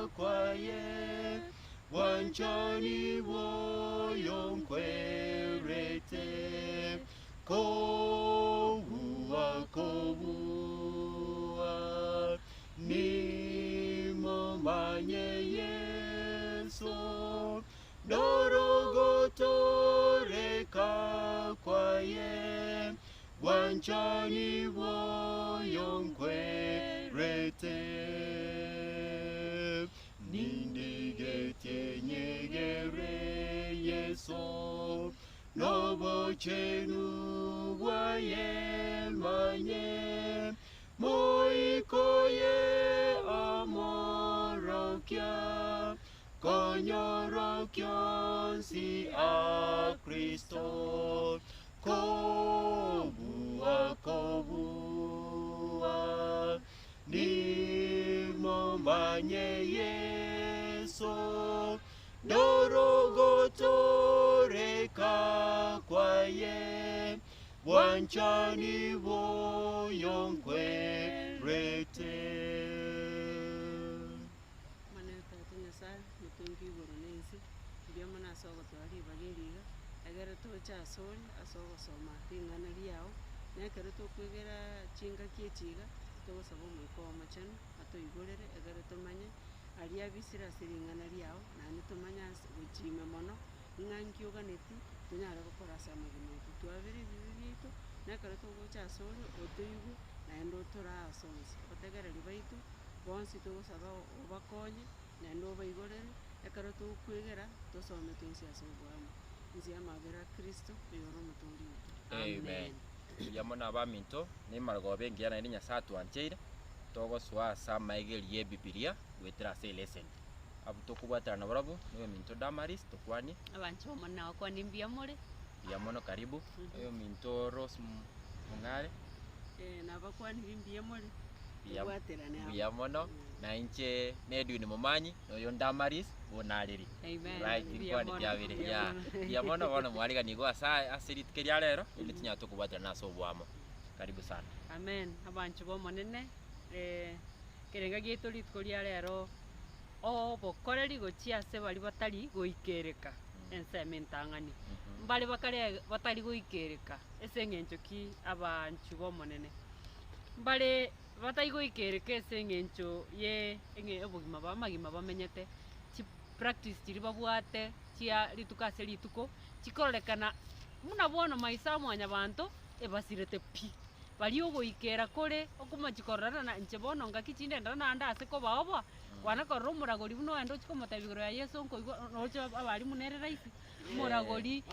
kwaye wanchani woyonkwerete kovua nimo manye Yesu dorogotoreka kwaye wanchani woyonkwerete nindigete nyegere Yesu nobo chenu waye manye moikoye amorokia konyorokyon si a Kristo kovua nimo manye Yesu dorogotoreka kwaye wanchani woyonkwerete maneta tunyasa mutungi boronensi byama nasogo twali bageriga agara tocha sori asogo soma tingana liao nekere tokwegera chinga kiechiga togosaba omwiko omachanu atoigorere agara tomanye aria bisira siringana liao nani tomanya gochime mono ng'anki oganeti tonyara gokora ase amagima itu twabere bibi bitu nekere togocha sori otoigwe naende otorasonsi otegereri baitu bonsi togosaba obakonye naende obaigorere ekero tokwegera tosome tonsi ase obwamo nsi amabera Kristo oyoro omotori oito. Amen. Yamona abaminto nimaragobe engiya naende Nyasaye atwancheire togoswa ase amaegeri ya ebibiria gwetera ase eleseni abo tokobwaterana barabo niwe minto Damaris tokwanie abanche omona wakwane mbia more yamono karibu oyo minto Rose Mung'are nabakwani bimbia more Bia- tobwaterane abo. yamono na inche Edwin Momanyi oyo Damaris bonariri Amen. right kwani byabire ya yamono bono mwariga nigo ase ritike ria rero ili tinya tokobwaterana ase obwamo karibu sana. Amen. Abanche bomonene kerenga gieto ritiko ria rero obokoreri gochia ase bari batari goikereka enseme entang'ani mbare bakare batari goikereka ase eng'encho ki abanchu bomonene mbare batari goikereka ase eng'encho ye obogima ba amagima bamenyete chi practice chiri babwate chia rituko ase rituko chikorekana muna bono maisa mwanya banto ebasirete pi bari ogoikera kore okomachikorana na nche bono ngaki chindendera nanda ase kobaoba wana korora omoragori buno endo chikomotebi igoro ya Yesu nkoigwa nocha abari munerera isi moragori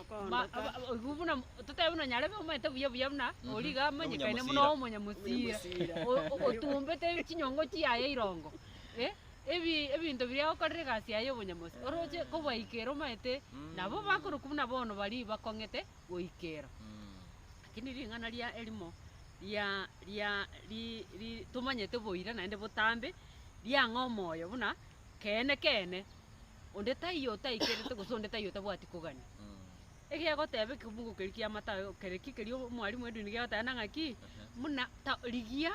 igu buna totebi buna nyarebe omaete buya buna origa amanyekaine muno omonyamusira otumbete chinyongo chiaye irongo ebinto biria okorere egasi yaye obonyamosi oroche kobaikera omaete nabo bakoroku buna bono bari bakong'ete goikera lakini ring'ana ria erimo tumanyete boira naende botambe riang'a omoyo buna kene onde taiyo taikerete gose onde taiyo tabwati kogania egiagoteba ekibungo keri kia amatayo kereki keri omwarimu Edwin giagoteba ng'aki muna rigia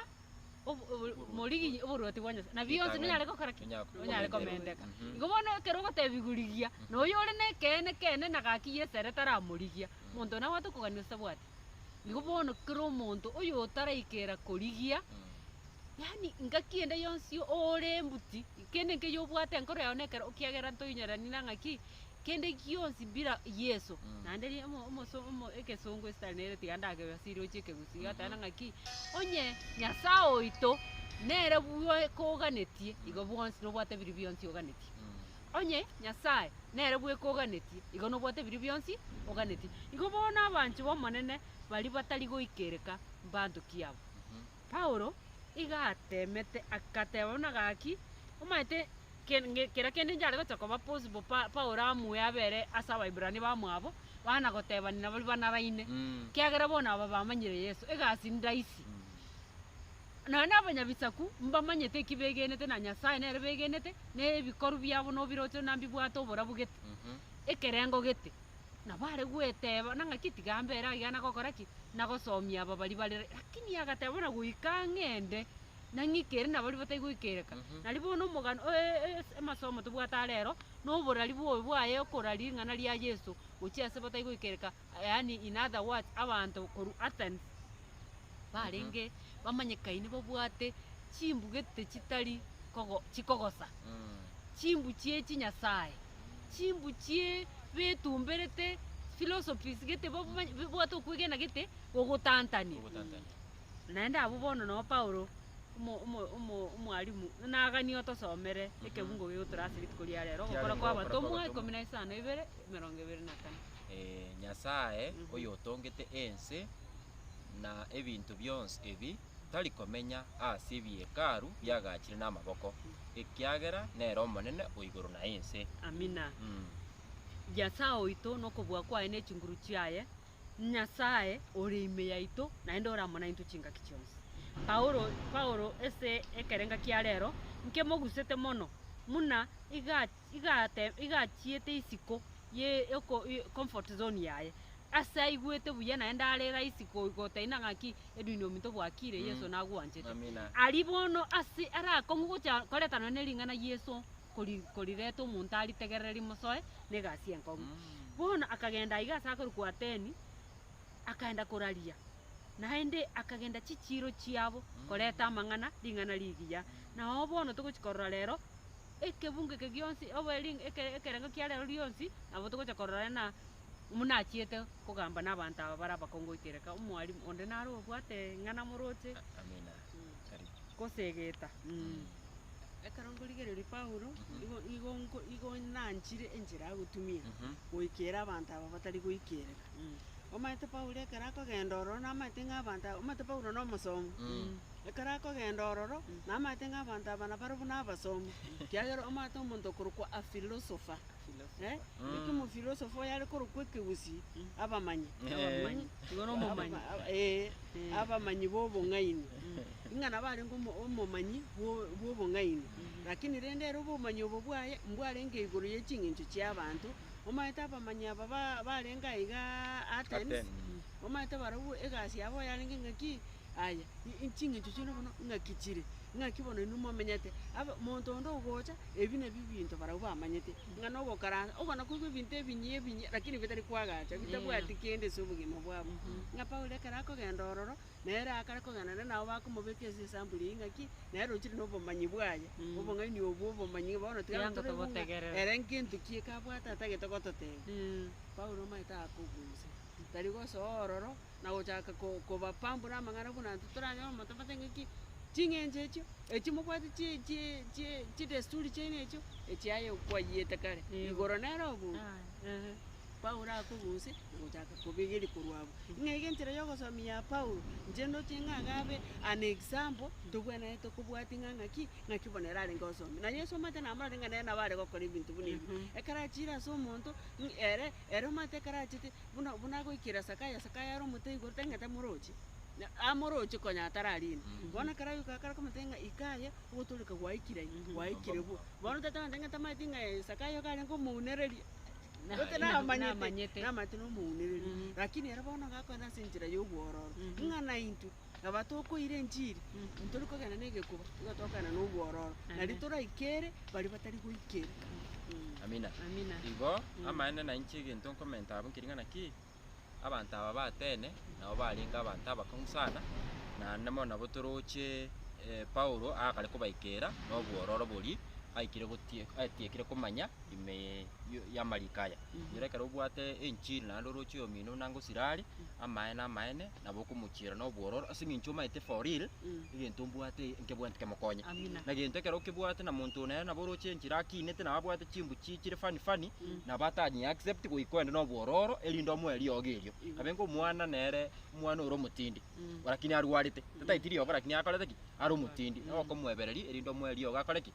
morigi oboroti bwa Nyasaye na bionsi nonyare gokora ki nonyare komendeka igo bono ekero ogoteba igurigia noyo ore na kene na gaki yesere taramorigia monto nawe atokogania ase bwati igo bono kera omonto oyo otaraikera korigia yani ngaki ende yonsi ore mbuti kende nke yobwate nkoro yawe nekero okiagera ntoinyerani na ng'aki kende gionsi bira Yesu naende ri omo ekesongo estanere tigandage basiri oche kegusi gatana ng'aki onye Nyasaye oito nere bwo koganetie igo bwonsi nobwate biri bionsi oganetie onye Nyasaye nere bwo koganetie igo nobwate biri bionsi oganetie igo bona abanche bomonene bari batari goikereka bantu kiabo Paulo igatemete akateba na gaki omaete kera kende njare gochoko ba possible Paulo amwe abere asa Abaibirani bamwabo bana gotebani na bari banaraine kiagera bona aba bamanyire Yesu egasi ndaisi na abanyabisaku mbamanyete kibegenete na Nyasaye nere begenete ne bikoru byabo no birocho nambi bwato obora bugete ekerengo gete na bare gweteba na ng'aki tigambera igana gokora ki nagosomia aba bari lakini agateba na guika ng'ende nang'ikere nabo bataigwikereka nari bono omogano amasomo tobwata rero noborari bwaye okorari ng'ana ria Yesu gochia ase bataigwikereka yani in other words abantu koru Athens barenge bamanyekaine babwate chimbugete chitari chikogosa chimbu chie chinyasaye chimbu chie betumberete philosophies gete bwate okwigena gete gogotantania naenda abo bono no Paulo umwalimu nagani otosomere ekebungo gyo turasiri kuria rero gokora kwa batomwa 15:25 Nyasaye oyo otongete ense na ebintu byonse ebi tari komenya ase ebiekaru byagachire n'amaboko ekiagera nero omonene oigoro na ense. Amina. Nyasaye oito nokobua kwaye n'echinguru chiaye Nyasaye ore ime yaito naende oramona into chinga kichonse. Paulo ese ekerenga kia rero nke mogusete mono muna igachiete isiko ye comfort zone yaye asa igwete buya naenda arera isiko igotaina ngaki eduino minto bwakire Yesu nagwanjete ari bono asi arakongu gocha koretana neringana Yesu korireto omuntu aritegereri musoe negasi enkongu bono akagenda igasa akorukwa Ateni akaenda koraria naende akagenda chichiro chiabo koreta amang'ana ring'ana rigiya nao bono tugochikorora rero ekebunge kegionsi obering ekerenga kia rero rionsi abo tugochakorora na munachiete kugamba n'abantu aba bara bakongoikereka omwalimu onde naro obwate ng'ana moroche. Amina. Kosegeta ekarongorigereri Paulo igo nanchire enjira agutumia goikera abantu aba batari goikereka omaete Paulo ekarako genda ororo namaete ng'abantu omaete Paulo no omosomo ekarako genda ororo namaete ng'abantu aba nabaro buna abasomo kiagera omaete omonto okorokwa a philosopher iki mu philosopher yari korokwa ekegusi abamanyi abamanyi b'obong'aini ing'ana barenga omomanyi bw'obong'aini lakini rende ero obomanyi obo bwaye mbwarenge igoro y'eching'encho chiabantu omaete abamanyi aba barenga iga Athens omaete barabwo egasi yabo yarenge ng'aki aya ching'encho chino bono ng'akichire ng'akibono inumo menyete aba monto ondo ogocha ebi ne bibinto barabwo bamanyete ng'ana ogokaranga ogona kuko ebinto ebinyi lakini bitari kwagacha bitabwati kende sobugima bwabo ng'a Paulo ekarako genda ororo nere akarako gana nabo bakumobeka ese sambuli ng'aki nero chiri no bomanyi bwaye obong'aini obwo bomanyi bono tigabotegerera erenkintu kieka bwata tagete gototega Paulo maita akugunze tari gosororo na gochaka kobapambura amang'ana buna tuturanya omotamate ng'aki ching'enje echo echimobwate chi desturi chaine echo echiaye kwayete kare igoro nero obu Paulo akugunse gochaka kobegeri korwabo ng'ege enchera yogosomia Paulo nchendo ching'agabe an example tobwana eto kubwati ng'aki bonera arenga osomi na Yesu mate namara ng'ana na bare gokora ebintu buni ekarachira so omonto ere mate karachite buna goikira sakaya aro mutego tengete morochi amorochi konya tararine bona karayuka karakometenga ikaya gotulika waikire bo bona tatanga mate ng'e sakaya karengo muunereri Ote na amanyete no muuniriri lakini arabona gakona sinjira y'ubwororo ng'ana into abatoko ire njiri ntoliko gana negekuba tugatokana n'ubwororo nari toraikere bari batari goikere. Amina. Igo amaene na inchi gento komenta abo kiringana ki abantu aba batene nabo balinga abantu abakomusana na namo nabo toroche Paulo akale kubaikera n'obwororo buri aikire atiekire kumanya ime ya marikaya irekera ubwate enchiri na ndorochi omino nango sirali amaene nabo kumuchira no bwororo asingincho maite for real igento mbwate nkebwante kemokonya na gento kero kebwate na muntu na borochi enchira kinete na abwate chimbu chichire fani na batanyi accept goikwenda no bwororo elindo mweli ogerio abengo mwana nere mwana oro mutindi lakini arwarite tataitiri obara kinya akorete ki aro mutindi oko mwebereri elindo mweli ogakoreki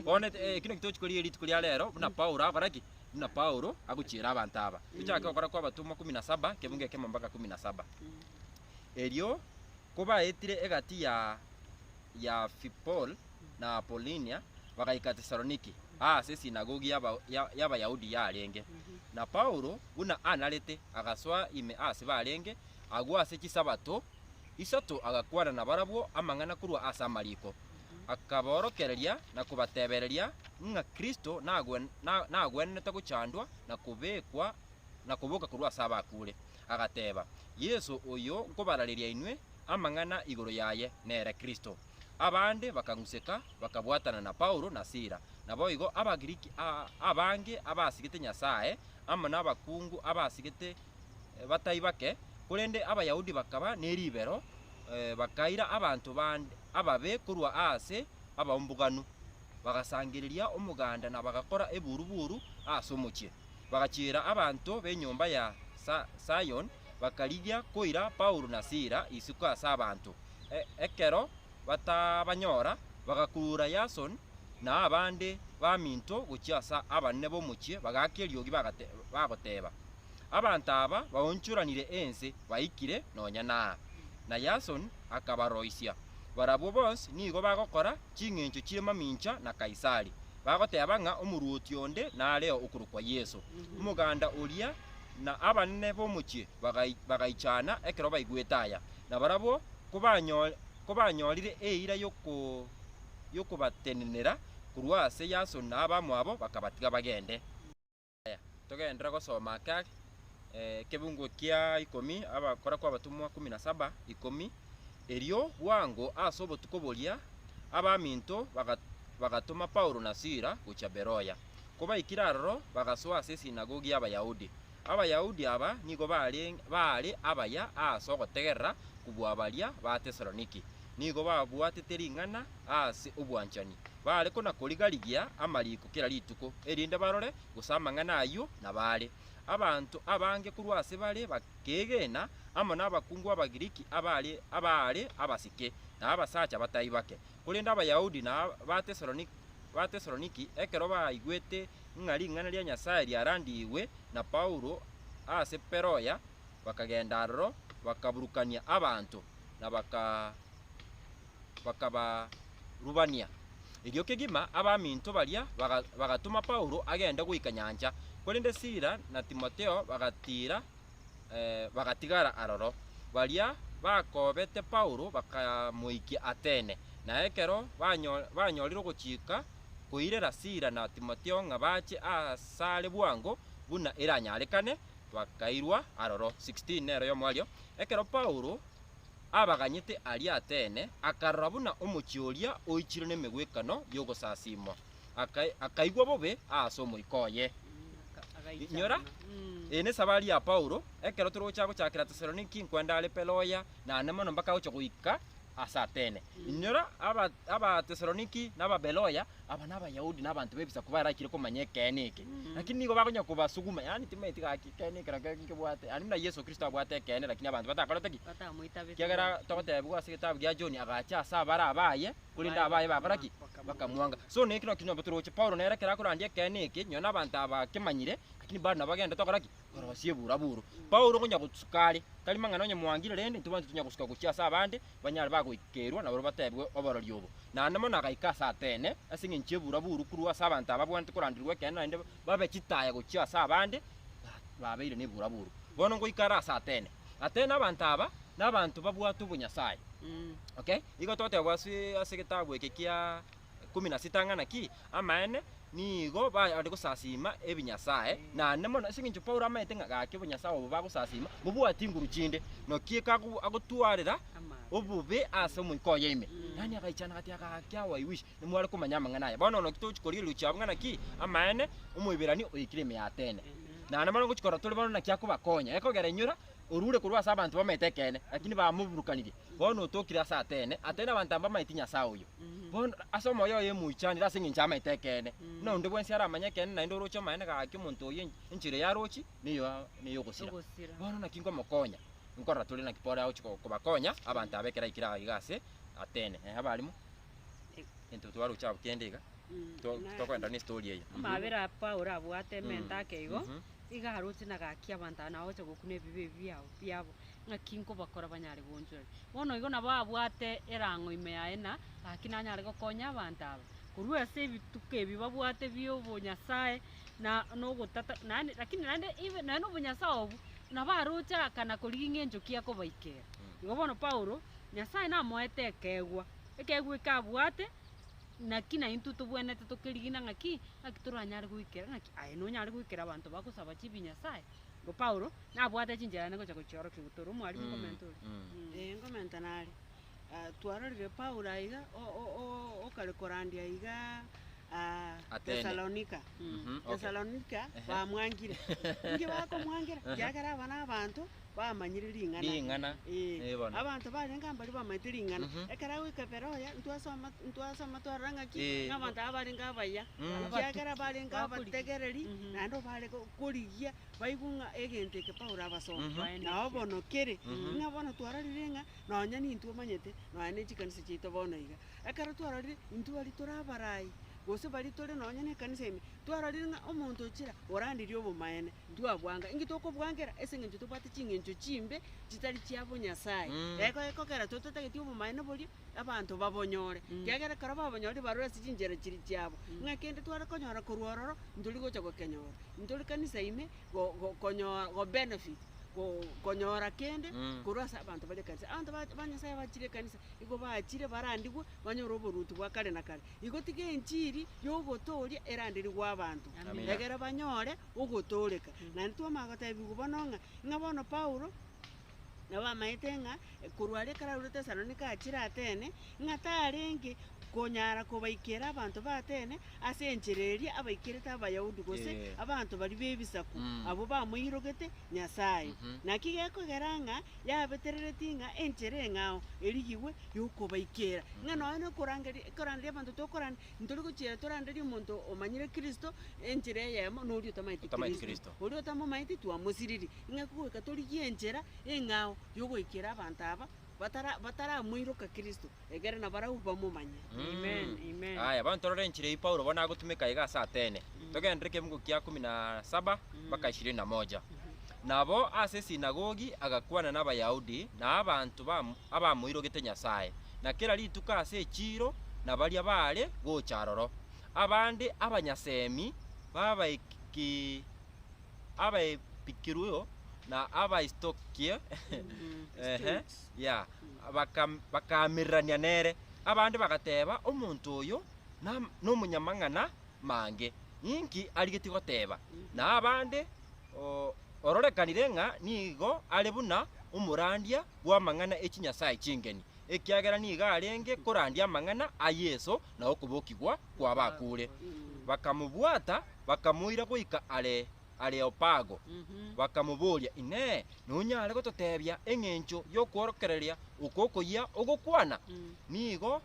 One kino kitochi kuri elite kuri rero na Paulo abaraki na Paulo aguchira abantu aba bichaka okora kwa batumwa 17 kebunge kema mpaka 17 elio kuba etire egati ya Philipol na Apollonia bakaika Thessaloniki se sinagogi yaba Yahudi yarenge na Paulo una analete agaswa ime ase barenge agwa se kisabato isatu agakwana na barabwo amang'ana kurwa asa amariko akaborokereria na kubatebereria ng'a Kristo nagwenete guchandwa na kubekwa na kubuka kurwa asa abakure agateba Yesu oyo nkobarariria inwe amang'ana iguru yaye nere Kristo abande bakanguseka bakabwatana na Paulo na Sila nabo igo abagiriki abange abasigete Nyasaye ama n'abakungu abasigete bataibake kurende abayahudi bakaba neribero bakaira abantu bande ababe kurwa ase abaombuganu bagasangiriria omuganda na bagakora eburuburu ase omuchie bagachira abantu b'enyomba ya Sion bakarigia koira Paulo na Sila isuka ase abantu ekero batabanyora bagakurura Yason na abande baminto guchiasa abanne bomuchie bagakeriogi bagoteba abantu aba baonchuranire ense baikire nonya na Yason akabaroisia barabwo bonse nigo bagokora ching'encho chirema mincha na Kaisari bagoteba ng'a omuruoti onde na leo okuru kwa Yesu umuganda ulia na abanne bomuchie bagaichana ekero baigwetaya na barabwo kubanyorire eira yokubatenenera kurwa ase Yason na abamwe abo bakabatiga bagende togendera gosoma kake kebungo kia 10 abakora kwa batumwa 17 10 erio bwango ase obotuko boria abaminto bagatuma Paulo na Sila gucha Beroya kubaikira aroro bagasoa ase sinagogi y'Abayahudi aba nigo bali abaya ase ogotegerera kubwabaria ba Tesaloniki nigo babwatete ring'ana ase obwanchani bale kona korigarigia amariko kera rituko erinde barore gusamang'ana ayo na bale abantu abange kurwa ase bale bakegena ama n'abakungu abagiriki abale abasike na abasacha bataibake kulinda abayahudi na ba Tesaloniki ekero baigwete ng'ana ria Nyasaye riarandiwe na Paulo ase Beroya bakagenda aroro bakaburukania abantu na bakabarubania Erio kegima abaminto baria bagatuma Paulo agenda guika nyanja kurinde Sila na Timotheo bagatigara aroro baria bakobete Paulo bakamuikia Atene na ekero banyorire guchika kuirera Sila na Timotheo ng'a bache asale bwango buna eranyarekane bakairwa aroro 16 nero yo mwario ekero Paulo abaganyete ali Atene akarora buna omuchioria oichire nemegwekano yogosasimo akaigwa bobe ase omoikoye nyora ene sabari ya Paulo ekero turocha gochakira Tesaloniki nkwenda ale Beroya na nemono mpaka gocha goika ase Atene nyora aba Tesaloniki naba Beroya aba n'abayahudi n'abantu bebisa kuba rakire komanya keneke lakini nigo bagonya kubasuguma yani timeti gaki keneke rakike bwate ani na Yesu Kristo abwate kene lakini abantu batakoroteki kigera togotebwa ase gitabu gya John agacha ase abara abaye kulinda abaye bakoraki bakamwanga so nekino kinyo baturoche Paulo nerekera kurandia keneke nyona abantu abakemanyire lakini bana bagenda tokoraki barabasie buraburu Paulo gonya gutsukari kali mang'ana onye mwangire rende tubantu tunya gusuka guchia ase abande banyari bagoikerwa nabo batebwe oborori obo na namo nagaika ase Atene ase ng'enche buraburu kurwa ase abantu ababwante kurandirwa kene naende babechitaya guchia ase abande babeire ne buraburu bono ngoikara ase Atene abantu aba n'abantu babwate obonyasaye okay igo totebwa ase gitabu eke kia 16 ng'ana ki amaene nigo bari gusasima ebinyasaye na nemo singincho Paulo amaete ng'agake obonyasaye obo bagusasima bubwati inguru chinde no kieka agotwarira obube ase omoikoye ime nani agaichana gati agakya waiwish nimware komanya amang'ana aya bono no kitochikorie lucha ng'ana ki amaene omoiberani oikire me Atene na nemo ngochikora tuli bono nakia kubakonya ekogera nyura orure kurwa ase abantu bametekene lakini bamuburukanirie bono otokire ase Atene abantu bamaiti Nyasaye oyo bono ase omoyo oyo emuichanire ase eng'encho amaetekene no onde bwensi aramanyekene naende oroche amaene gake omonto oyo enchire ya rochi niyo gosira bono naki ngomokonya nkorora tuli naki pore agochiko kubakonya abantu abekera ikira igase Atene abarimu into twarucha bukendega tokwenda ni story eyo mabera Paulo abwate menta keigo igaruti nagakia abantu naoche gukune bibe byabo ng'akinko bakora banyari bonjore bono igo nabo abwate erang'o ime yaena lakini anyare gokonya abantu aba kurwa ase bituke bibabwate by'obonyasaye na no gotata nande lakini nande even nano obonyasaye obu nabarucha kana koriga ng'encho kia kobaikera igo bono Paulo Nyasaye namoete ekegwa ikabwate naki na intu tubwenete tukirigina ng'aki turanyare gwikera ng'aki aye nonyare gwikera abanto bagosaba chibi Nyasaye go Paulo nabwate chinjera negocha gochiorokia gotoro mwarimu komenta ori ngomenta nari twarorire Paulo aiga okare korandia aiga Thessalonica Thessalonica bamwangire ingi bakomwangira kiagera abana abantu bamanyire ring'ana abantu barenga mbali bamaite ring'ana ekera wika peroya ntwasoma twarang'aki n'abantu abarenga abaya kiagera barenga abategereri nando bare korigia baigung'a egente ke Paulo abasoma nao bono kere ng'a bono twararire ng'a nonya nintu omanyete nonya nechikanisa chiito bono iga ekera twararire intu bari torabarai gose bari tore nonya nekanisa ime twararire ng'a omonto ochira orandirie obomaene twabwanga ingi tokobwangera ase eng'encho tobwate ching'encho chimbe chitari chiabo Nyasaye ekokera totatagetie obomaene boria abanto babonyore kiagera kara babonyore barore ase chinchera chiri chiabo ng'a kende tware konyora korwa ororo ntori gocha gokenyora ntori kanisa ime go benefit konyora kende korwa ase abanto bari kanisa abanto ba Nyasaye bachire kanisa igo bachire barandigwe banyora oboruti bwa kare na kare igo tiga enchiri yogotoria erandirigwa abantu egera banyore ogotoreka nandi twamagotebigwa bono ng'a bono Paulo nabamaete ng'a korware kara ure Thessalonica achire atene ng'a tarenge konyara kobaikera abantu batene ase enchereria abaikirete abayahudi gose abantu bari bebisaku abo bamoirogete Nyasaye naki gekogera ng'a yabeterereti ng'a enchere ng'ao erigigwe yokobaikera ng'a nonya koranderia abantu tokorana ntori gochira toranderia omonto omanyire Kristo enchere yemo nori otamaiti Kristo ori otamomaiti twamosiriri ng'a kogweka torigie enchera eng'ao yogoikera abantu aba bataramoiroka Kristo egere na barau bamomanya amen aya bantorore enchire Paulo bona agotumeka iga saa tene togendere kemungu kia 17 mpaka 21 nabo ase sinagogi agakwana n'abayahudi na abantu abamoirogete Nyasaye na kera rituka ase echiro na baria bare gocharoro abande abanyasemi abaepikirwe na abaistokie bakamirania nere abandi bagateba omonto oyo n'omunyamang'ana mange inki arigeti goteba na abandi ororekanire ng'a nigo are buna omorandia bwa amang'ana echinyasaye chingeni ekiagera niga arenge korandia amang'ana a Yesu na okobokigwa kwa bakure bakamubwata bakamoira goika Areopago bakamuboria ine nonyare gototebia eng'encho yokworokereria okokoyia ogokwana nigo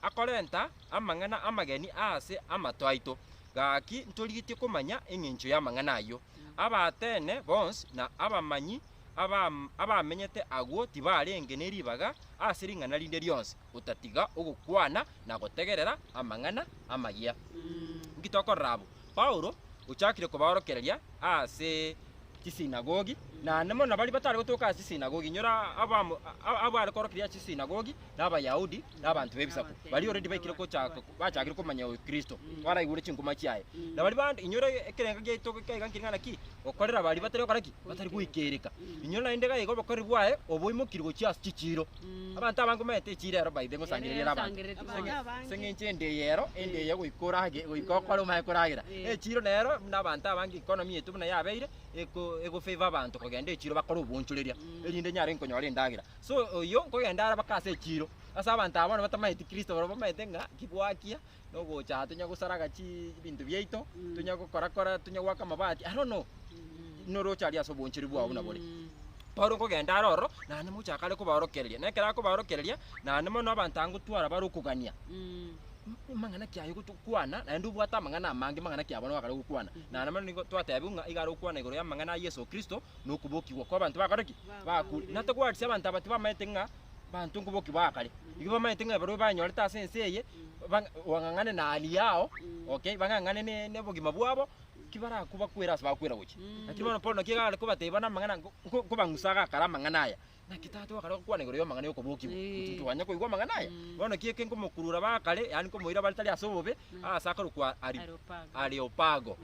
akorenta amang'ana amageni ase amatwaito gaki ntorigitie komanya eng'encho ya amang'ana ayo abatene bons na abamanyi abamenyete agwo tibarenge neribaga ase ring'ana rinde rionse otatiga ogokwana na gotegerera amang'ana amagia ngitokorabo Paulo uchakire kubaorokereria ase chisinagogi na nemo na bali batari gotoka ase sinagogi nyora abare korokeria chisinagogi n'abayahudi n'abantu bebisaku bali already baikire ko bachakire komanya Kristo wara igure chinkuma chiaye na bali bandi inyora ekerenga geito kaiga nkingana ki okorera bali batari okoraki batari guikereka inyora indega igo bakori bwae oboimukirwo chias chichiro abantu abangu mete chirero baide ngosangireria abantu sengenche ndeyero endeye goikorage goikokoro mae koragira chiro nero n'abantu abangi economy yetu buna yabeire ego favor abantu kogenda echiro bakora obunchureria erinde nyare nkonyora endagira so yo kogenda ara bakase echiro asa abantu abana batamaiti Kristo baro bamaite ng'a kibwakia no gocha tunya gusaraga chi bintu byaito tunya gukora tunya gwaka mabati I don't know no rocharia so bonchiri bwa buna bore Paulo kogenda aroro na nemucha kale kubarokereria nekera kubarokereria na nemo no abantu angutwara barukugania mang'ana kiayo gutukwana na ndu bwata mang'ana amange mang'ana kiabona bakara gukwana na namano nigo twatebunga igaro gukwana igoro ya mang'ana Yesu Kristo no kubokigwa kwa abantu bakareki bakuri natagwatsi abantu abati bamaite ng'a bantu nguboki bakare igo bamaite ng'a baro banyoreta senseye wang'ang'ane na ali yao okay bang'ang'ane ne bogima bwabo kibara kuba kwera asa bakwera gochi lakini bana Paulo nakigala kubateba na mang'ana kubangusaga kara mang'ana aya na kitatu akara kwana igoro yomangana yokoboki Eh. twanya koigwa mangana aya bono kieke ngomukurura bakare yani komoira balitari asobobe asaka rukwa Areopago. Areopago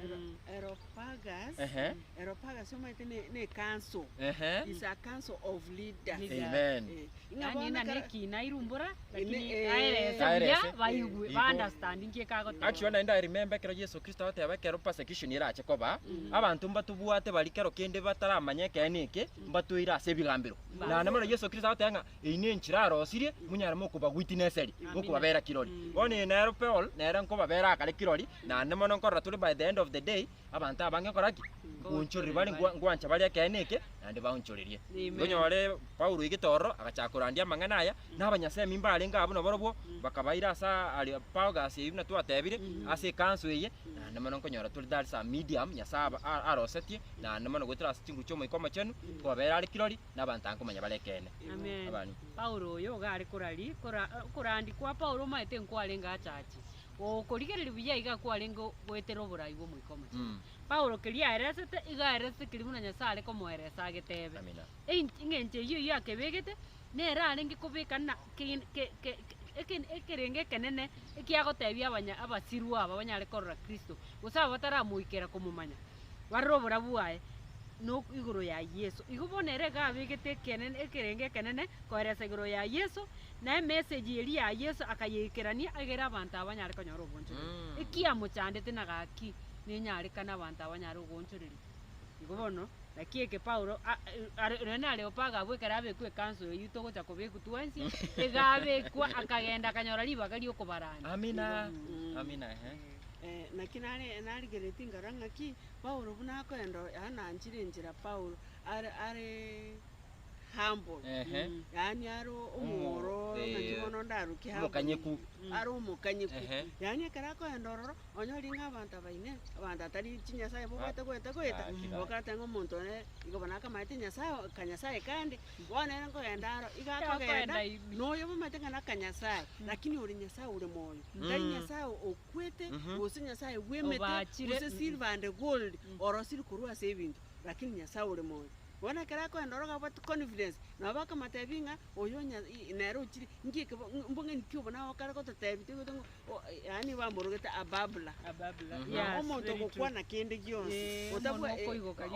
Areopagus. ehe Areopagus yomaite ne council. ehe Is a council of leaders. Leaders. amen Yani ina neki na irumbura lakini Eh, aerese aerese. buya baigwe Igo. ba understanding ke kago. actually I remember kero Yesu Kristo ateba kero persecution irache koba abantu mbatubwate bari kero kende bataramanya kenike mbatuira ase bigambiro Ba. na namara Yesu Kristo atanga ine nchiraro osirie munyara mukuba witness eri Amina. mukubabera kirori boni nero Paul nero nkobabera akare kirori na nemono nkora tuli by the end of the day abantu abange koraki kunchuri bari ngwancha bari kenike nandi baunchuririe Amen. gonyore Paulo igitoro agachakurandia mangana aya n'abanyase mimba ari ngabo noborobwo bakabaira asa ali Paugas ibina twatebire ase kanso eye na nemono nkonyora tuli dar sa medium nyasaba arosetie na nemono gwetera stingu chomo ikoma chenu kwabera ari kirori n'abantu ankomanya barekene Amen. abani Paulo yo gari kurari kurandi kwa Paulo maite nkwalenga chachi. O kurigereri buya iga kwalengo gwetero burayi bwo mwikoma. Paulo kiria eresete iga eresete kirimuna nyasale komo eresa getebe. amina Ingenje iyo yakebegete nera arengi kubikana ekerenge kenene ekiagotebia abasiru aba banyare korora Kristo gusaba bataramuikera kumumanya warobora buaye no iguru ya Yesu igubonere gabigete kenene ekerenge kenene koeresa iguru ya Yesu na message eri ya Yesu akayekerania agera abantu abanyare konyora ubuntu ikia muchandete nagaki ninyare kana abantu abanyare ugonchuriri igubono nakieke Paulo rena Areopago bwekera abekwe kanso yuto gocha kobeku twensi egabekwa akagenda kanyora libaga lyokubarana amina amina Na nari gereti ngaranga ki Paulo bunako endo ananjire njira Paulo are humble. Yani aro umoro nakibono ndaruki humble. mukanyeku Aro umukanyeku. Ehe. Yani karako endororo onyori ng'abantu abaine abantu atari chinyasaye bobete gweta kila. bakatenga omonto ne igobana kamaite nyasaye kanyasaye kandi wona ngo endaro Kwenda igakogenda ibi. noyo bomaite ngana kanyasaye lakini uri nyasaye uri moyo ndari nyasaye okwete gose nyasaye gwemete Obachire. gose silver and gold oro siri kurwa saving lakini nyasaye uri moyo wona karako endoro gabot confidence na baka matebinga oyo nero chiri ngike mbonge nikibona akarako tatebi tegotongo yani bamborogeta ababla ababla ya omonto gukwana kende gyonse otabwa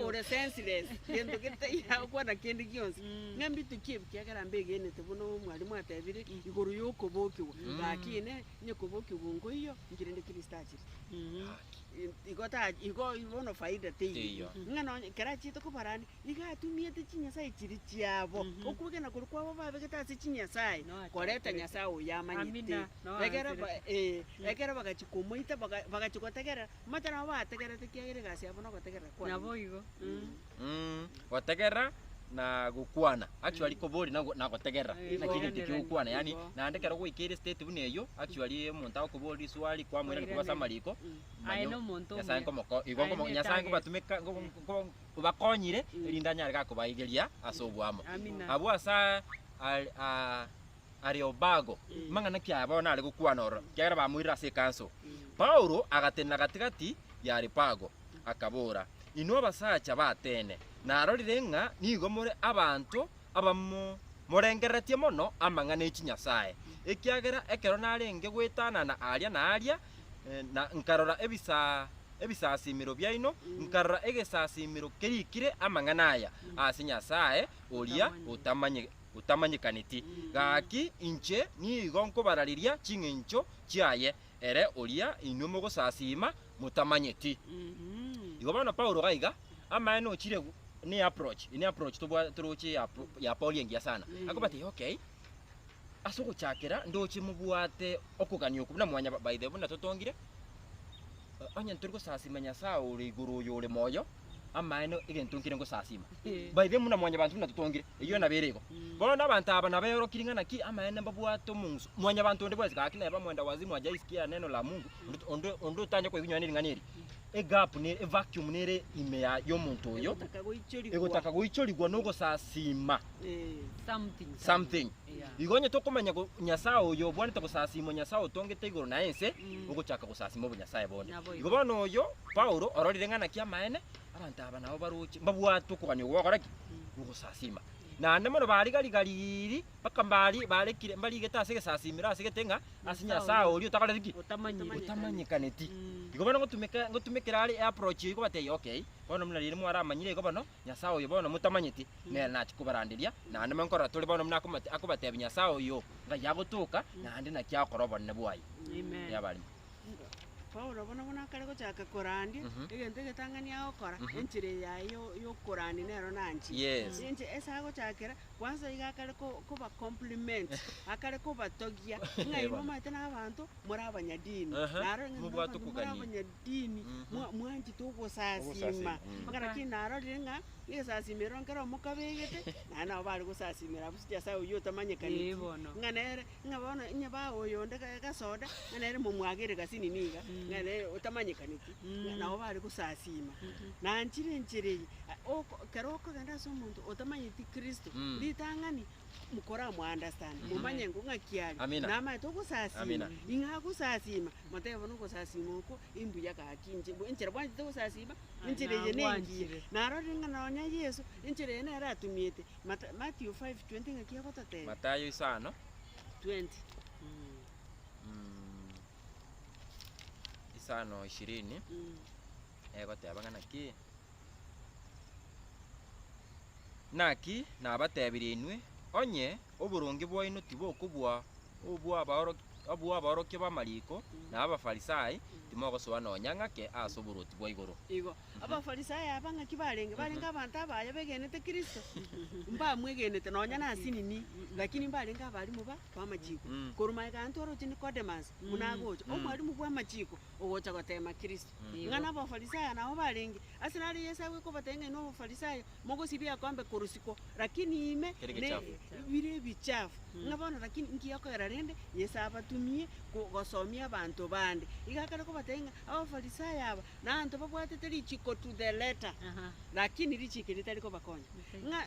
ore senseless gendo gete ya gukwana kende gyonse ngambi tukiye byagara mbegene tebuno mwalimu atebire iguru yokobokiwa lakini nyekobokiwa ngo iyo ngirende kristachiri igo ibono faida teyo ngano karachito kuparani igatumiete chinyasai chiri chiabo okugena kuri kwabo babegeta chinyasai koreta nyasai uyamanyite egera bagachikomoita bagachikotegera matara bategera tekiagere gasi abo no gotegera kwa nabo igo wategera na gukwana actually kobori na gotegera na kiri tikukwana yani na ndekera gwikire state buneyo actually umuntu akobori swali kwa mwera kwa samariko aino monto nyasaye komoko igo komo nyasaye ngo batumika ngo bakonyire lindanya rika kubaigeria asobwamo abo asa Areopago mangana kyabo na ari gukwana oro kyagera bamwira se kanso Paulo agatena gatigati ya Areopago akabora ino basacha batene narorire nga nigo muri abantu abamo murengeretie mono amangana ekinyasaye ekiagera ekero narenge gwetana na aria na nkarora ebisasimiro byaino nkarora egesasimiro kerikire amangana aya asinyasaye oria utamanyikaniti gaki inche nigo nkobarariria chingencho chiaye ere oria inwe mogosasima mutamanyeti igo bana Paulo gaiga amaeno chire ni approach turoche ya Paul yengia sana akobati okay asoko chakera ndoche mubwate okugania okubuna mwanya by the buna totongire anya nturiko sasima nyasa uri iguru yore moyo amaeno igentungire ngo sasima by the muna mwanya bantu natotongire iyo naberego bona abantu aba nabero kiringana ki amaene mbabwato mungu mwanya bantu ndi bwezi kakina ba mwenda wazimu ajaisikia neno la Mungu ondo tanya kwa igunyaniri nganiri egap ni vacuum nere imeya yomuntu oyo egotaka goichorigwa no gosasima something igonye tokomanya nyasaye oyo bwane tokosasima nyasaye otongete iguru na ense ogochaka gosasima obunyasaye bone igo bano oyo Paulo ororire ngana kia maene abantu aba nabo baruche mbabwato kuganya gwakoraki gosasima na nde mono bari gari paka barekire mbarigete ase gesasimira ase getenga ase Nyasaye orio takareki utamanyikaneti igo bono ngotumekera ari approach igo bateye okay bono muna riri mwara amanyire igo bono Nyasaye oyo bono mutamanyeti nere nachi kubarandiria na nde mankora turi bono muna akubatebi Nyasaye oyo nga yagotuka na nde nakiakora bonne bwayi Amen. yabali Paulo bona kare gochaka korandi egente getangania okora enchire yayo yokorandi nero nanchi yes enche esa gochakera kwanza iga kare kuba compliment akare kuba togia ngai mama tena abantu muri abanyadini naro mubwatu muri kugani abanyadini mwanji tugusasima makara kinaro ringa yesasimira ngero mukabegete nana bari gusasimira busija sayo yotamanyekani nganere ngabona nyaba oyo ndeka gasoda nganere mumwagire gasini niga ngane utamanyikaniki naho bari gusasima nanchire karoko ganda so muntu utamanyiti Kristo litangani mukora mu understand mumanye ngo ngakiali nama to gusasima inga gusasima matebo no gusasima uko imbu yakakinje enchira bwanje to gusasima enchire yenengi naro ringa naonya Yesu enchire yene aratumite Matthew 5:20 ngakia gotate Matayo isano 20 isano 20 batebangana ki naki nabatebire inwe onye oburungi bwaino tibokubwa aborokia bamariko na abafarisayi timogosoa nonyang'ake ase oboruoti bwa igoro igo abafarisayi abanga kibarenga abantu abaya begenete Kristo mbamwegenete nonya nasinini lakini mbarenga abalimu bamachiko koruma kantu orochi Nicodemus munagocha omwalimu bwa machiko ogocha gotema Kristo ngana abafarisayi nabo barenge asinari Yesu ko batenge no abafarisayi mogosibia kwambe korusiko lakini ime bire bichafu ngabona lakini nkiyakora rende Yesu abatumie gosomia abantu bande igakara ko batenga abafarisayi aba nanto babwatete lichiko to the letter lakini lichike liko bakonya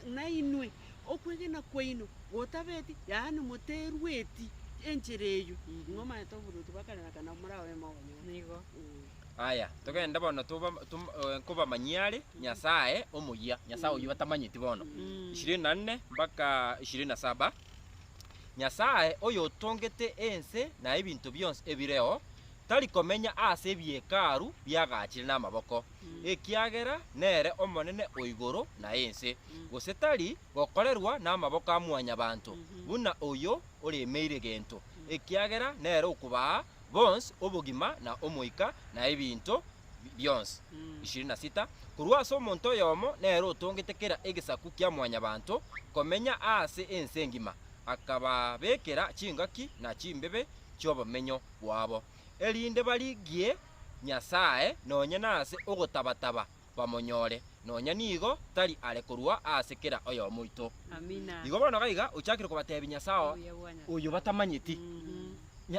na inwe okwegena kwaino wotabeti yani muterweti enchereyo ngoma etoburutu bakana kana murawe mawonyo nigo aya togenda bono kuba manyare Nyasaye omuya Nyasaye oyo batamanyiti bono 24 mpaka 27 Nyasaye oyo tongete ense na ebintu byonse ebireo tari komenya ase ebiekaru byagachire n'amaboko ekiagera nere omonene oigoro na ense gose tari gokorerwa n'amaboko amwanya bantu buna oyo oremeire gento ekiagera nere okuba bonse obogima na omoika na ebintu byonse 26 kurwasa omonto oyomo nere otongete kera egesaku kya mwanya bantu komenya ase ense ngima akaba bekera chingaki na chimbebe chobomenyo bwabo erinde baligie Nyasaye nonya nase ogotabataba bamonyore nonya nigo tari arekorwa asekera oyo muito amina igo bono gaiga uchakire kubatebi Nyasaye oyo batamanyiti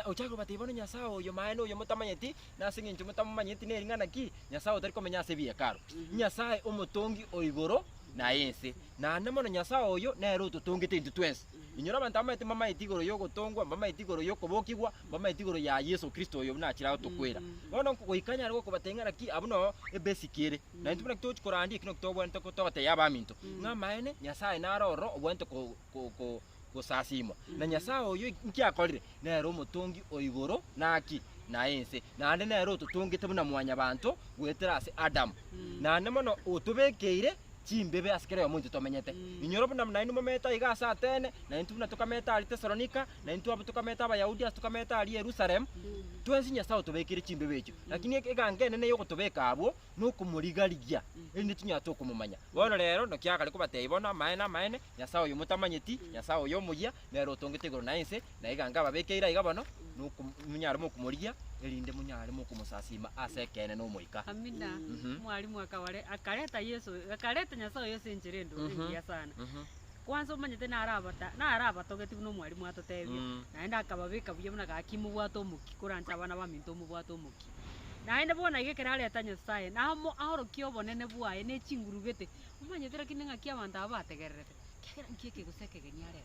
uchakire batebona Nyasaye oyo maene oyo mutamanyiti nase ngintu mutamanyiti neringana ki Nyasaye tari komenya ase biekaro Nyasaye omotongi oigoro na ense na namono Nyasaye oyo nero tutongete into twense inyora abantu amaite mama itigoro yo gotongwa mama itigoro yo kobokigwa mama itigoro ya Yesu Kristo oyo nakira tukwera bono goikanya rwo kubatengera ki abuno ebesikire na ntubona kito chikorandi kino kitobwa ntoko tote yabaminto ngamaene Nyasaye naroro obwente ko gosasimo na Nyasaye oyo nkiakorire nero omotongi oigoro naki na ense na ande nero tutongete buna mwanya bantu gwetera ase Adam na namono otubekeire chimbebe asikere omuntu tomenyete inyoro buna nainu mometa igasa atene na intu buna tukameta ali Thessalonica na intu abu tukameta abayahudi tukameta ali Jerusalem twensi Nyasaye tubekire chimbebe echo lakini egange nene yo gutubeka abo nukumurigarigia indi tunya tukumumanya bono rero no kyakale kubateye bona maene Nyasaye oyo mutamanyeti Nyasaye oyo muya nero tongete goro nainse na iganga babekeira igabono nukumunyara mukumuria erinde munyare mukumusasima asekene no moika amina mwalimu akaleta Yesu akaleta Nyasaye oyo senjerendo ngia sana kwanza umanyete naraba togeti no mwalimu atotebye naenda akababika buye muna gakimu bwato muki kurancha abana baminto mu bwato muki naende bona igekera leta Nyasaye namo ahoro kyo bonene bwaye ne chingurugete umanyete lakini ngakia abantu abategererete kera nkike guseke geniare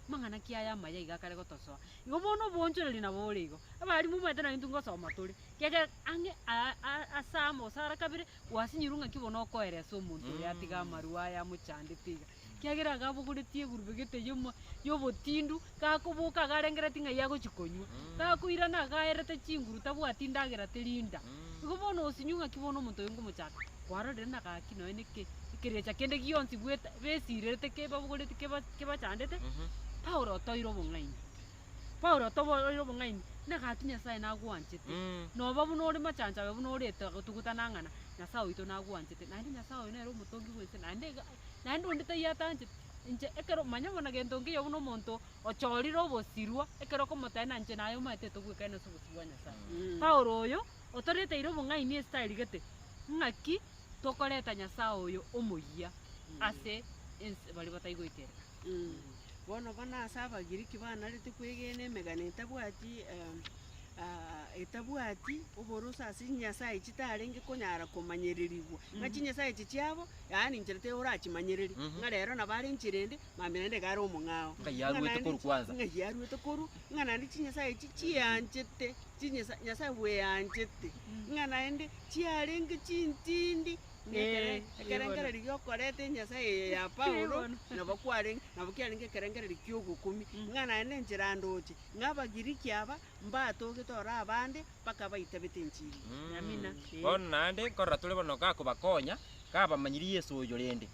mangana kiaya maya igakare gotosoa igo bono bonchoreri na borigo abali mu mwete na intungo soma turi kege ange asamo sara kabire wasinyirunga kibono koereso umuntu yatiga maruwa ya muchanditiga kiagera gabuguretie gurube gete yobotindu gakubuka garengereti ng'a yagochikonywa gakuirana gaerete chinguru tabwati ndagera tirinda igo bono osinyunga kibono omonto oyo ngomochaka kwarorire na gaki noe neke ekerecha kende gionsi bweta besirerete kebabugorete kebachandete Paulo otoire obong'aini na gati Nyasaye nagwanchete noba buno ore machancha we buno orete gotugutana ng'ana Nyasaye oito nagwanchete naende Nyasaye oyo nere omotongi bwese naende ondete yatanchete inche ekero manya bona gento ngiyo buno omonto ochorire obosirwa ekero komotena nche nayo maete togweka ene sobosirwa Nyasaye Paulo oyo otoreteire obong'aini style gete ng'aki tokoreta Nyasaye oyo omoyia ase bari bataigoitereka bono bana ase abagiriki banarete kwegena emegana etabwati oborusa ase Nyasaye chitarenge konyara komanyererigwa ng'aki Nyasaye chichiabo yaani ncherete orachimanyereri ng'a rero nabare nchirende mambirende gare omong'ao ng'ayaruete koru ng'a naende chinyasaye chichianchete Nyasaye bweanchete ng'a naende chiarenge chintindi ekerengereri giokorete Nyasaye ya Paulo nabo kiarenge ekerengereri kiogokumi ng'a naende enchera ndoche ng'a abagiriki aba mbatogete ora abande mpaka baitabete enchiri amina bono naende korora tore bono gakobakonya kabamanyiri Yesu oyo rende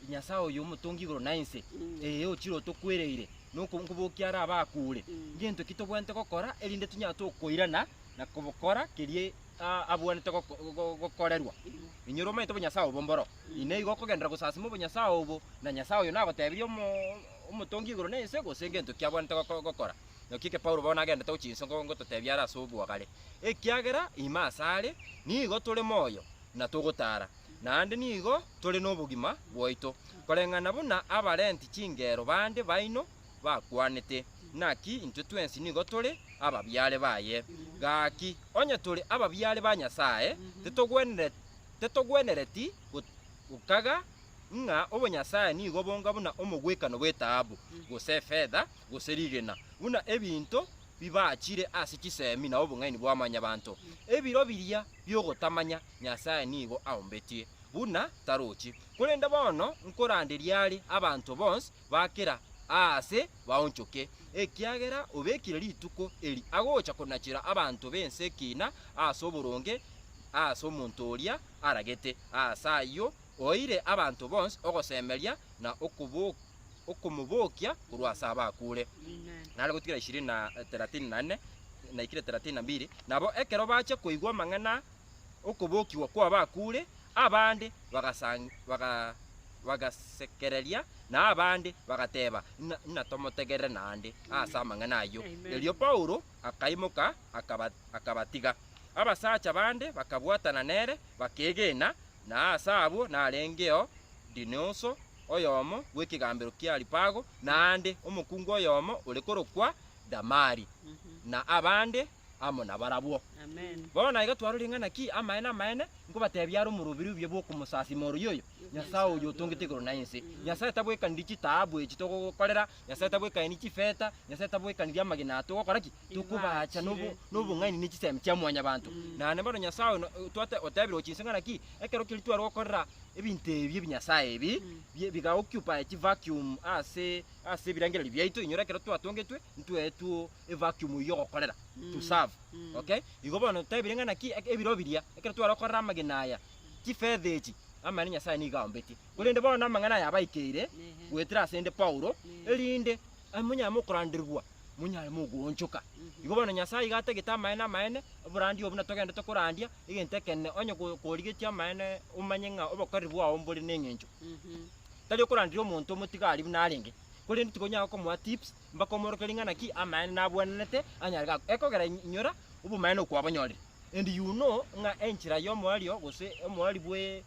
Nyasaye oyo omotongi igoro na ense ochire otokwereire nukubokia ara abakure ngento kitobwente gokora erinde tunya tokoirana na kubokora kirie abwanete gokorerwa inyoro maito Nyasaye obomboro ine igo kogendera gusasimo Nyasaye obo na Nyasaye oyo nagotebirie omotongi igoro na ense gose ngento kiabwanete gokora nokike Paulo bona agendete ochinso ngototebia ara sobwagare ekiagera imasare nigo tore moyo na togotara naende nigo tore nobogima bwaito koreng'ana buna abarenti chingero bande baino bakwanete naki intwe twensi nigo tore ababyare baye gaki onye tore ababyare ba Nyasaye tetogwenereti gukaga ng'a obonyasaye nigo bonga buna omogwekano bwetaabu gose fedha gose rigena buna ebinto bibachire ase chisemi na obong'aini bwamanya banto ebiro biria byogotamanya Nyasaye nigo aombetie buna tarochi kurenda bono nkoranderia ari abantu bonse bakera ase baonchoke ekiagera obekire rituko eri agocha konachira abantu bense kina ase oboronge ase omonto oria aragete ase ayo oire abantu bonse ogosemeria na okomobokia korwa ase abakure nare gotikira 34 na ikire 32 nabo ekero bache koigwa mang'ana okobokiwa kwa abakure abande bagasekereria na abande bagateba na tomotegere nande ase amang'ana ayo erio Paulo akaimoka akabatiga abasacha bande bakabwatana nere bakegena na ase abo narengeo Dinoso oyomo gwekigambero kia Aripago naande omokungu oyomo olekorokwa Damari na abande amo na barabwo bona iga twaroreng'ana ki amaene ngobatebia aro murubiri bye bokumusasi moru yoyo Nyasaye oyo tongete igoro na ense Nyasaye tabwekaniri chitabu echi togokorera Nyasaye tabwekaniri chifeta Nyasaye tabwekaniri amagina togokora ki tukubacha nobong'aini ni chisemi chia mwanya bantu nane bono Nyasaye twate otebire ochinseng'ana ki ekero kiri twarokorera ebintu ebi Nyasaye ebi bigaoccupy chi vacuum ase birangereri byaitu inyora ekero twatongetwe ntwetu vacuum yo gokorera to serve okay igo bono tebire ng'ana ki ebiro biria ekero twarokorera amagina aya chifetha echi amani Nyasaye nigaombeti kurinde bono amang'ana yabaikeire gwetira asende Paulo erinde amunya mukurandirwa munyale mugonchoka igo bono Nyasaye gategeta amaene burandi obuna togende tokurandia igentekene onye korigetia amaene umanye ng'a obokoribwa ombori n'eng'encho tari okurandira omonto omotigari bunarenge kurinde tukonya komwa tips mbakomorokeri ng'ana ki amaene nabwanete anyarga ekogera inyora obumaene okwabonyorire and you know ng'a enchira yomoario gose omoari bwe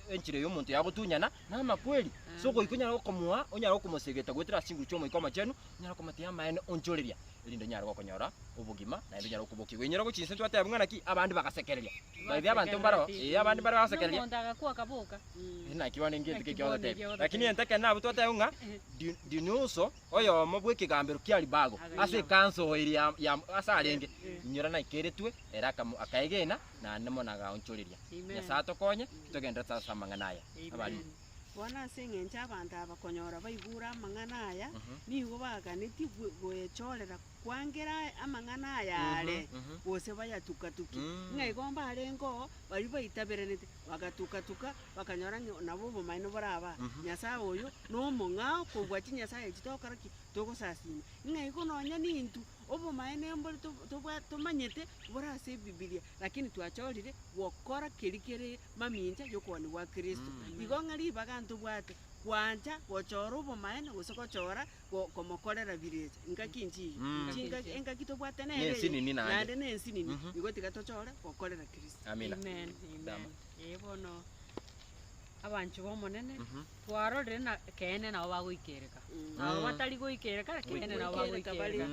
enchire y'omonto yagotunyana namakweli so goikonyara gokomwa onyara gokomosegeta gwetera singu chomo ikoma chenu onyara komatia amaene onchoreria erinde nyara gokonyora obugima na ende nyara okuboki wenyara gochinse twateba ng'ana ki abandi bagasekereria baibia abantu mbaro abandi bari bagasekereria nondaga kwa kaboka na kiwane ngete kekyote lakini enteke nabo twateba ng'a Dinoso oyomo bwekigambero kia Aripago ase kanso iria ya asarenge nyora na ikeretwe era akaegena na nemo naga onchoreria Nyasaye tokonye tugenda tsasa mang'ana aya abali bona ase eng'encho abanto aba konyora baigura amang'ana aya nigo baganeti goechorera kwangera amang'ana aya are gose bayatukatuki ng'a igo mbarengo bari baitaberanete bagatukatuka bakanyora nabo obomaino boraba nyasaye oyo nomong'ao kobwati nyasaye echi tokoraki togosasima ng'a igo nonya nintu obomaene mbore tomanyete bore ase ebibilia lakini twachorire gokora keri kere mamincha yokoni gwa kristo igo ng'a ribaga ntobwate kwanja gochora obomaene gose gochora komokorera birecha ngaki nchi engaki tobwate Nensinini nande. nande nensinini igo tiga tochore gokorera kristo. Amina. Amen. Dama. Bono abanchu bomonene twarorire na kene nabo bagoikereka nabo batari goikereka kene nabo bagoikereka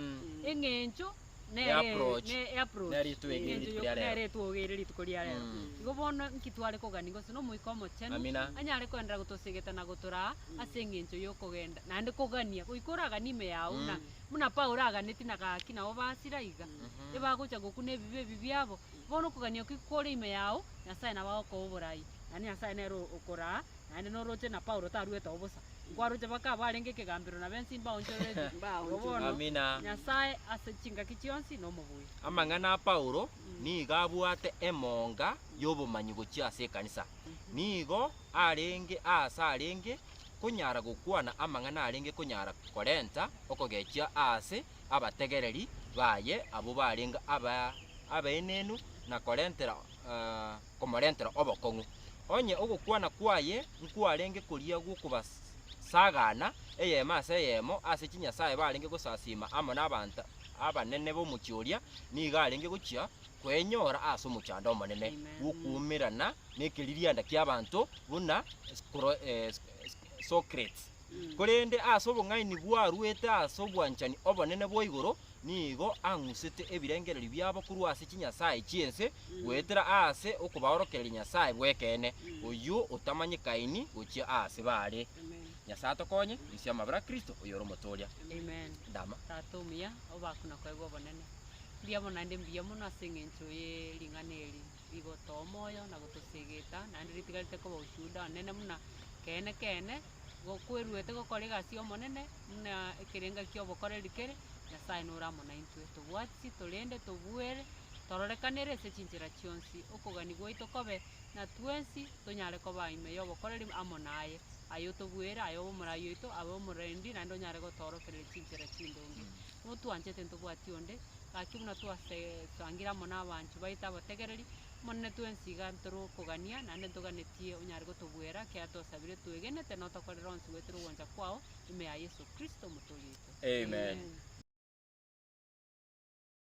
eng'encho approach. approach Neri twegere rituko ria rero. nere twogere rituko ria rero igo bono nkitware kogani gose no moiko omochenu Amina. anyare kwendera gotosegeta na gotora ase eng'encho yokogenda naende kogania goikoraga nime yao muna Paulo aganeti na gaki nabo basira iga ebagocha gokuna ebibe bibyabo bono kogania kwikore ime yao nyasaye nabagokoa oborai nani nyasaye nero okora naende noroche na Paulo taruete obosa kwaroche baka barenge ekegambero na bensi mbaonchorete bono Amina. nyasaye ase chingaki chionsi nomobui Amang'ana a Paulo nigo abwate emonga y'obomanyi gochia ase ekanisa nigo arenge konyara gokwana amang'ana arenge konyara korenta okogechia ase abategereri baye abo barenga abaenenu na korentera komorentera obokong'u onye ogokwana kwaye nkwarenge koria gokobasagana eyemo ase eyemo ase chinyasaye barenge gosasima amo n'abanto abanene bomochioria nigo arenge gochia kwenyora ase omochando omonene gokuumerana nekeririanda kia abanto buna Socrates korende ase obong'aini bwarwete ase obwanchani obonene bwa igoro nigo ang'usete ebirengereri biabo korwa ase chinyasaye chiense goetera ase okobaorokereria nyasaye bwekene oyo otamanyekaini gochia ase bare nyasaye tokonye isia amabera kristo oyo ore omotoria. Amen. Dama. Tatumia obakuna kwaigwa obonene ndiamo naende mbuya mono ase eng'encho ya ering'ana eri rigotoa omoyo na gotosegeta naende ritigarete koba oshuhuda onene muna kene gokwerwete gokora egasi omonene muna ekerenga kia obokoreri kere nyasaye nore amo naintwe tobwatisi torende tobwere tororekanere ase chinchera chionsi okogani gwaito kobe na twensi tonyare koba ime ya obokoreri amo naye ayo tobwere ayo omorai oito abe omorendi naende onyare gotorokerera chinchera chindongi no twanchete ntobwati onde gaki buna twasangira amo na abanchu baita abategereri monene twensi iga ntore okogania naende ntoganetie onyare gotobwera kia tosabire twegenete notokorera onsi gwetera ogwancha kwao ime ya Yesu Kristo omotori oito. Amen.